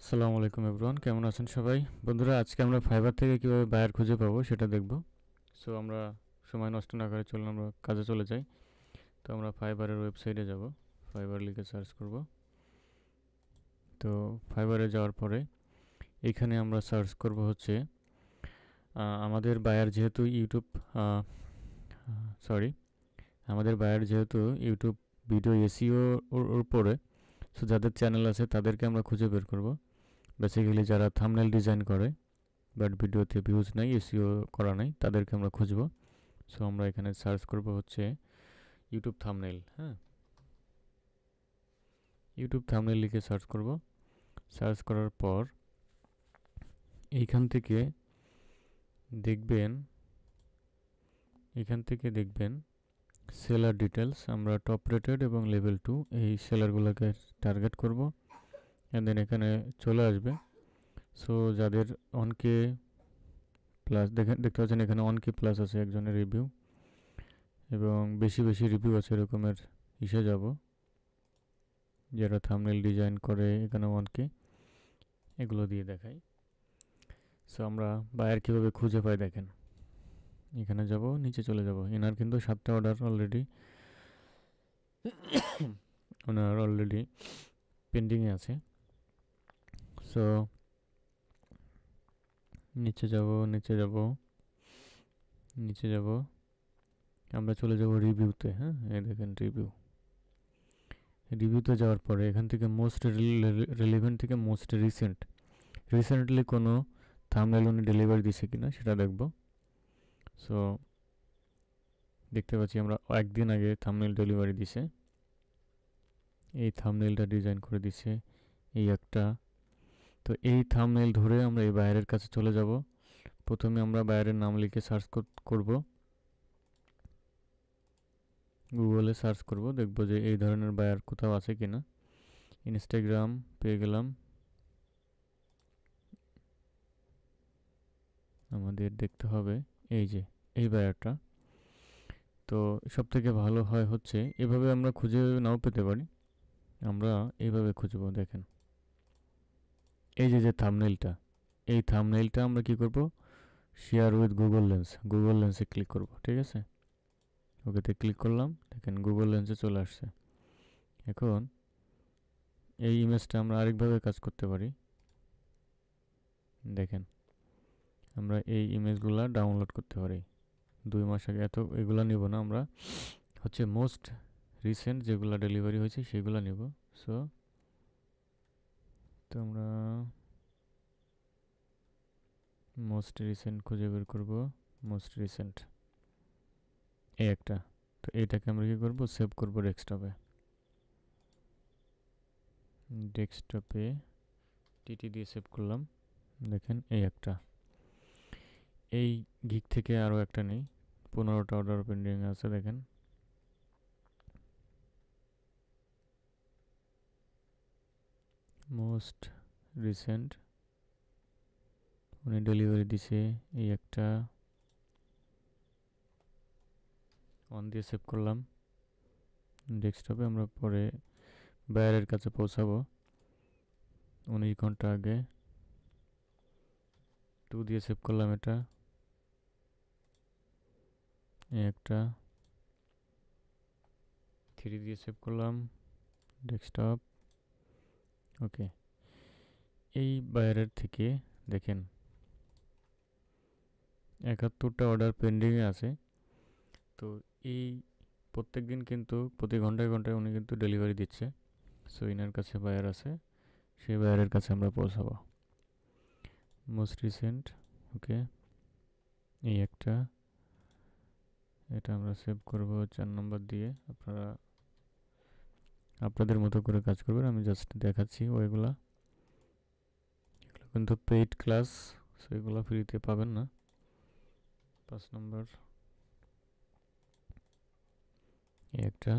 আসসালামু আলাইকুম এভরিওয়ান, কেমন আছেন সবাই? বন্ধুরা, আজকে আমরা ফাইবার থেকে কিভাবে বায়ার খুঁজে পাবো সেটা দেখব। সো আমরা সময় নষ্ট না করে চলুন আমরা কাজে চলে যাই। তো আমরা ফাইবারের ওয়েবসাইটে যাব, ফাইবার লিখে সার্চ করব। তো ফাইবারে যাওয়ার পরে এখানে আমরা সার্চ করব হচ্ছে আমাদের বায়ার যেহেতু ইউটিউব সরি আমাদের বায়ার যেহেতু ইউটিউব ভিডিও এসইও ওর উপরে, সো যাদের চ্যানেল আছে তাদেরকে আমরা খুঁজে বের করব। বেসিক্যালি যারা থাম্বনেল ডিজাইন করে বাট ভিডিওতে ভিউজ নাই, এসইও করা নাই, তাদেরকে আমরা খুঁজবো। সো আমরা এখানে সার্চ করব হচ্ছে ইউটিউব থাম্বনেল। হ্যাঁ, ইউটিউব থাম্বনেল লিখে সার্চ করব। সার্চ করার পর এইখান থেকে দেখবেন এখান থেকে দেখবেন, সেলার ডিটেলস। আমরা টপ রেটেড এবং লেভেল 2 এই সেলারগুলোকে টার্গেট করব। অ্যান্ড দেন এখানে চলে আসবে। সো যাদের অনকে প্লাস দেখতে পাচ্ছেন, এখানে অনকে প্লাস আছে একজনের রিভিউ, এবং বেশি বেশি রিভিউ আছে এরকমের ইসে যাব, যারা থাম্বনেল ডিজাইন করে। এখানে অনকে এগুলো দিয়ে দেখাই। সো আমরা বায়ার কীভাবে খুঁজে পাই দেখেন। এখানে যাব, নিচে চলে যাব। এনার কিন্তু 7টা অর্ডার অলরেডি ওনার অলরেডি পেন্ডিংয়ে আছে। সো নিচে যাব, নিচে যাব, নিচে যাব, আমরা চলে যাব রিভিউতে। হ্যাঁ, এই দেখেন রিভিউ। রিভিউতে যাওয়ার পরে এখান থেকে মোস্ট রিলেভেন্ট থেকে মোস্ট রিসেন্টলি কোনো থাম্বনেল উনি ডেলিভারি দিছে কিনা সেটা দেখব। সো দেখতে পাচ্ছি আমরা একদিন আগে থাম্বনেল ডেলিভারি দিছে। এই থাম্বনেলটা ডিজাইন করে দিছে এই একটা। তো এই থাম্বনেল ধরে আমরা এই বায়ারের কাছে চলে যাব। প্রথমে আমরা বায়ারের নাম লিখে সার্চ করব, গুগলে সার্চ করব, দেখব যে এই ধরনের বায়ার কোথাও আছে কিনা। ইনস্টাগ্রাম পেয়ে গেলাম, আমাদের দেখতে হবে এই যে এই বায়ারটা। তো সব থেকে ভালো হয় হচ্ছে এভাবে আমরা খুঁজে নাও পেতে পারি, আমরা এইভাবে খুঁজব। দেখেন এই যে যে থাম্বনেলটা, এই থাম্বনেলটা আমরা কি করব, শেয়ার উইথ গুগল লেন্সে ক্লিক করব। ঠিক আছে, ওকেতে ক্লিক করলাম। দেখেন গুগল লেন্সে চলে আসছে। এখন এই ইমেজটা আমরা আরেকভাবে কাজ করতে পারি। দেখেন আমরা এই ইমেজগুলো ডাউনলোড করতে পারি 2 মাস আগে। এত এগুলো নিব না, আমরা হচ্ছে মোস্ট রিসেন্ট যেগুলো ডেলিভারি হয়েছে সেগুলো নিব। সো তো আমরা মোস্ট রিসেন্ট খুঁজে বের করব। মোস্ট রিসেন্ট এই একটা। তো এইটাকে আমরা কি করব, সেভ করব ডেস্কটপে। ডেস্কটপে টিটি দিয়ে সেভ করলাম। দেখেন এই একটা। এই গিগ থেকে আরও একটা নেই, 15টা অর্ডার পেন্ডিং আছে। দেখেন মোস্ট রিসেন্ট উনি ডেলিভারি দিছে এই একটা। অন দিয়ে সেভ করলাম ডেস্কটপে। আমরা পরে বায়ারের কাছে পৌঁছাবো 19 ঘন্টা আগে। 2 দিয়ে সেভ করলাম এটা এই একটা। 3 দিয়ে সেভ করলাম ডেস্কটপ। ওকে, এই বায়ারের থেকে দেখেন 71টা অর্ডার পেন্ডিংয়ে আছে। তো এই প্রত্যেক দিন কিন্তু প্রতি ঘন্টায় ঘন্টায় উনি কিন্তু ডেলিভারি দিচ্ছে। সো ইনার কাছে বায়ার আছে, সেই বায়ারের কাছে আমরা পৌঁছাবো। মোস্ট রিসেন্ট ওকে এই একটা। এটা আমরা সেভ করব 4 নম্বর দিয়ে। আপনারা আপনাদের মতো করে কাজ করবেন, আমি জাস্ট দেখাচ্ছি ওইগুলা। এগুলো কিন্তু পেইড ক্লাস, সো এগুলো ফ্রিতে পাবেন না। 5 নম্বর এই একটা।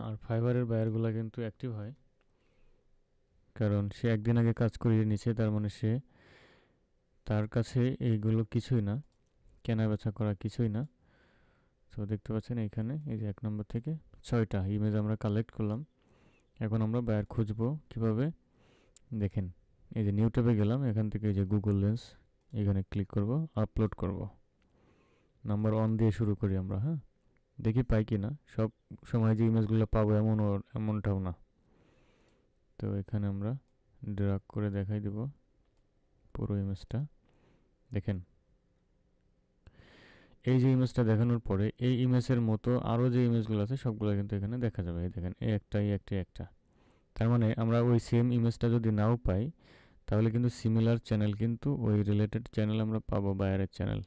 আর ফাইবারের বায়ারগুলো কিন্তু অ্যাক্টিভ হয়, কারণ সে একদিন আগে কাজ করিয়ে নিছে, তার মানে সে তার কাছে এইগুলো কিছুই না, কেনা বেচা করা কিছুই না। সো দেখতে পাচ্ছেন এখানে এই যে 1 নম্বর থেকে 6টা ইমেজ আমরা কালেক্ট করলাম। এখন আমরা বায়ার খুঁজবো কিভাবে, দেখেন এই যে নিউ ট্যাবে গেলাম, এখান থেকে এই যে গুগল লেন্স এখানে ক্লিক করব, আপলোড করব। নাম্বার 1 দিয়ে শুরু করি আমরা, হ্যাঁ, দেখি পাই কি না। সব সময় যে ইমেজগুলো পাবো এমনটাও না। তো এখানে আমরা ড্র্যাগ করে দেখাই দেব পুরো ইমেজটা। দেখেন এই যে ইমেজটা দেখানোর পরে এই ইমেজের মতো আরও যে ইমেজগুলো আছে সবগুলো কিন্তু এখানে দেখা যাবে। এই দেখেন এই একটা, এই একটা, একটা। তার মানে আমরা ওই সেম ইমেজটা যদি নাও পাই, তাহলে কিন্তু সিমিলার চ্যানেল, কিন্তু ওই রিলেটেড চ্যানেল আমরা পাবো, বায়ারের চ্যানেল,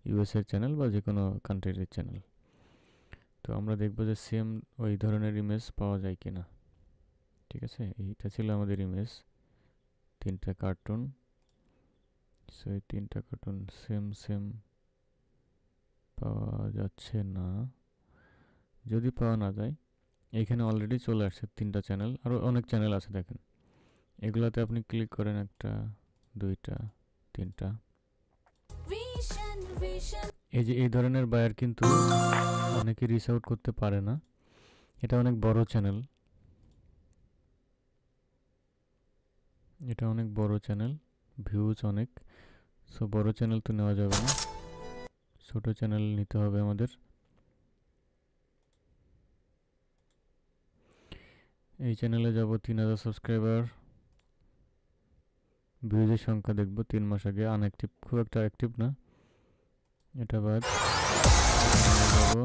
ইউএসএর চ্যানেল বা যে কোনো কান্ট্রির চ্যানেল। তো আমরা দেখবো যে সেম ওই ধরনের ইমেজ পাওয়া যায় কিনা। ঠিক আছে, এইটা ছিল আমাদের ইমেজ, 3টা কার্টুন। সো এই 3টা কার্টুন সেম সেম পাওয়া যাচ্ছে না। যদি পাওয়া না যায়, এইখানে অলরেডি চলে আসছে 3টা চ্যানেল, আরও অনেক চ্যানেল আছে দেখেন। এগুলাতে আপনি ক্লিক করেন, 1টা 2টা 3টা। এই যে এই ধরনের বায়ার কিন্তু অনেকে রিচ আউট করতে পারে না। এটা অনেক বড় চ্যানেল, এটা অনেক বড় চ্যানেল, ভিউজ অনেক। সো বড় চ্যানেল তো নেওয়া যাবে না, ছোট চ্যানেল নিতে হবে আমাদের। এই চ্যানেলে যাব, 3000 সাবস্ক্রাইবার, ভিউজের সংখ্যা দেখব 3 মাস আগে, আনঅ্যাক্টিভ, খুব একটা অ্যাক্টিভ না। এটা বাদ যাব,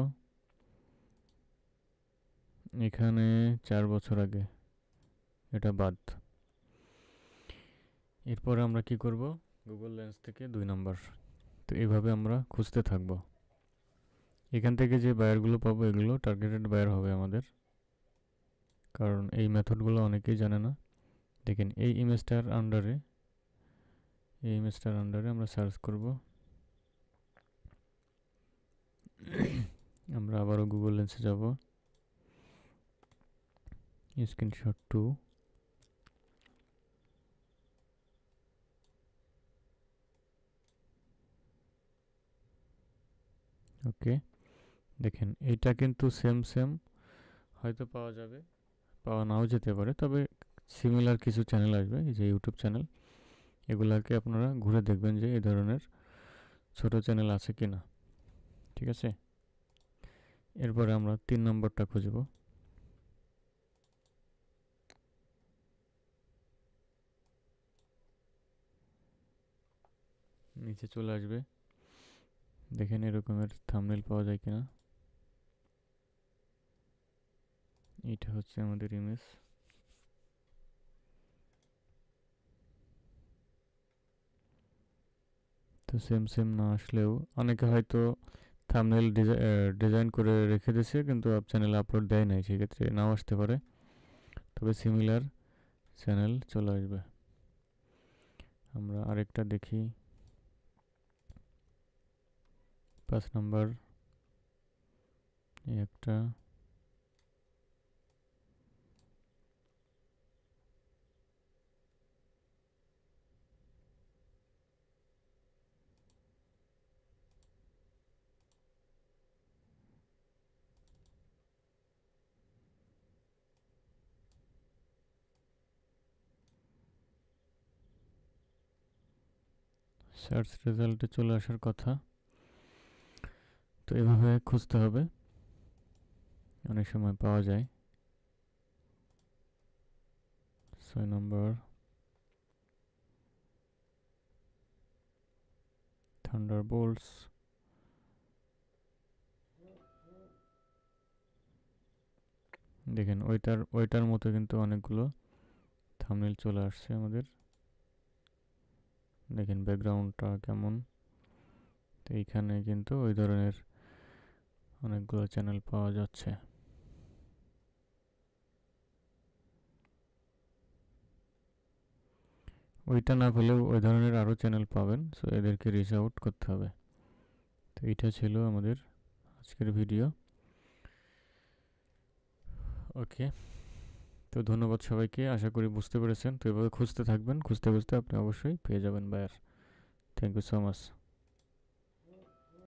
এখানে 4 বছর আগে, এটা বাদ। এরপর আমরা কি করব, গুগল লেন্স থেকে 2 নাম্বার। তো এইভাবে আমরা খুঁজতে থাকব। এখান থেকে যে বায়ারগুলো পাবো এগুলো টার্গেটেড বায়ার হবে আমাদের, কারণ এই মেথডগুলো অনেকেই জানে না। দেখেন এই ইমেজটার আন্ডারে, এই ইমেজটার আন্ডারে আমরা সার্চ করব। আমরা আবারও গুগল লেন্সে যাব, স্ক্রিনশট 2। ওকে, দেখেন এইটা কিন্তু সেম সেম, হয়তো পাওয়া যাবে, পাওয়া নাও যেতে পারে, তবে সিমিলার কিছু চ্যানেল আসবে, এই যে ইউটিউব চ্যানেল, এগুলাকে আপনারা ঘুরে দেখবেন যে এই ধরনের ছোট চ্যানেল আছে কিনা। ঠিক আছে, এরপরে আমরা 3 নম্বরটা খুঁজব। নিচে চলে আসবে, দেখেন এরকমের থাম্বনেল পাওয়া যায় কিনা। এটা হচ্ছে আমাদের ইমেজ। তো সেম সেম না আসলেও অনেকে হয়তো থাম্বনেল ডিজাইন করে রেখে দিয়েছে কিন্তু চ্যানেলে আপলোড দেয় নাই, সেক্ষেত্রে নাও আসতে পারে, তবে সিমিলার চ্যানেল চলে আসবে। আমরা আরেকটা দেখি, 5 নাম্বার, এই একটা, সার্চ রেজাল্টে চলে আসার কথা। তো এভাবে খুঁজতে হবে, অনেক সময় পাওয়া যায়। 6 নম্বর, থান্ডারবোল্টস। দেখেন ওইটার মতো কিন্তু অনেকগুলো থাম্বনেল চলে আসছে আমাদের। দেখেন ব্যাকগ্রাউন্ডটা কেমন। তো এইখানে কিন্তু ওই ধরনের অনেকগুলো চ্যানেল পাওয়া যাচ্ছে। ওইটা না পেলেও ওই ধরনের আরও চ্যানেল পাবেন, সো এদেরকে রিচ আউট করতে হবে। তো এইটা ছিল আমাদের আজকের ভিডিও। ওকে, তো ধন্যবাদ সবাইকে, আশা করি বুঝতে পেরেছেন। তো এভাবে খুঁজতে থাকবেন, খুঁজতে খুঁজতে আপনি অবশ্যই পেয়ে যাবেন buyer. Thank you so much.